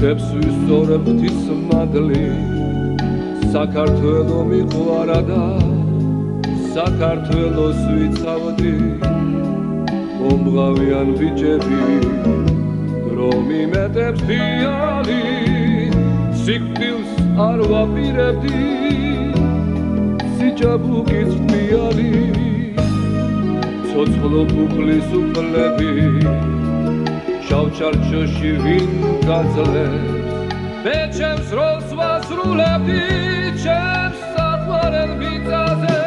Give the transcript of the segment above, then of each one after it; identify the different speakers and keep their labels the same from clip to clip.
Speaker 1: თებს ვისწორებ ღვთის მადლი საქართველო მიყვარა და საქართველოს ვიცავდი მომღავიან ბიჭები დრო მიმეტებს დიალი სიკვდილს არ ვაპირებდი სიჭაბუკის თვიალი ცოცხლო ფუფლის უფლები შავჩარჩოში ვინ გაძლებს მე ჩემს როლს ვასრულებდი ჩემს საყვარელ მიწაზე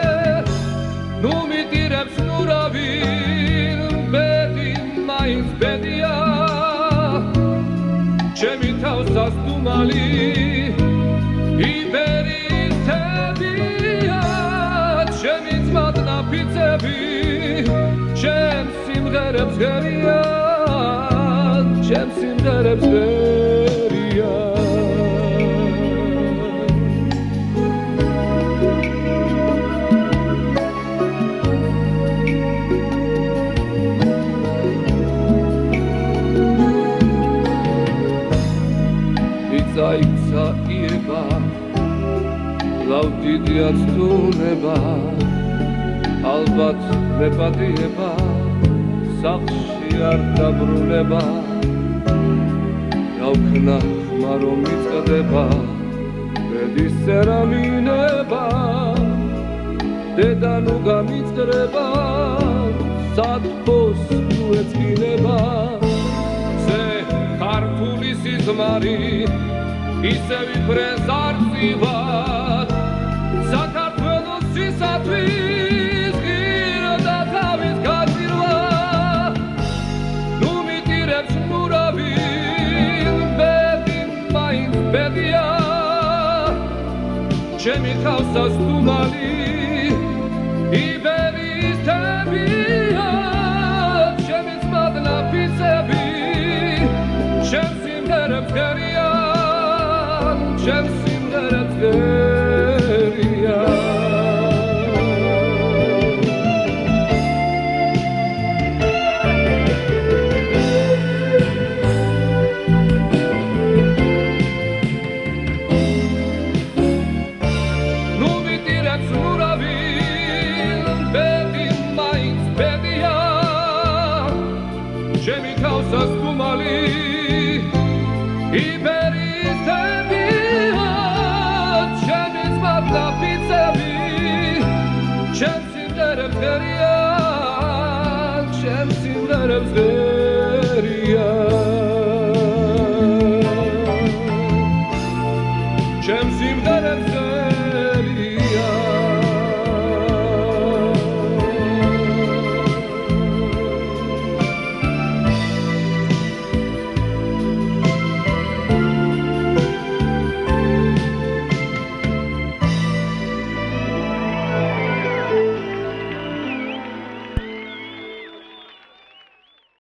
Speaker 1: ნუ მიტირებს ნურავინ ბედი მაინც ბედია ჩემი თავსას დუმალი იბერის თებია ჩემი ძმად ნაფიცები ჩემს სიმღერებს ღერია ჩემს სიმღერებს ღერია იცაიქცა იება ლავდიდია ცუნება ალბათ მეპატიება სახში არ დაბრუნება გავქნა ხმა რომ მიწდება ბედის სერამინება დედა ნუ გამიწრება საქმოს თუ ეწყინება ზე ქართული სიზმარი ისევ იფრენს არწივად საქართველოს სისათვის ღირდა თავის გაძირვა ნუ მიტირებს ნურავინ ბედი მაინც ბედია ჩემი ხავსას დუმალი იბერის თებია ჩემი ძმად ნაფიცები ჩემს სიმღერებს ღერია ჩემს სიმღერებს ღერია ნუ მიტირებს ნურავინ ბედი მაინც ბედია ჩემი თავსას დუმალი იბერის თებია ჩემი ძმად ნაფიცები ჩემს სიმღერებს ღერია ჩემს სიმღერებს ღერია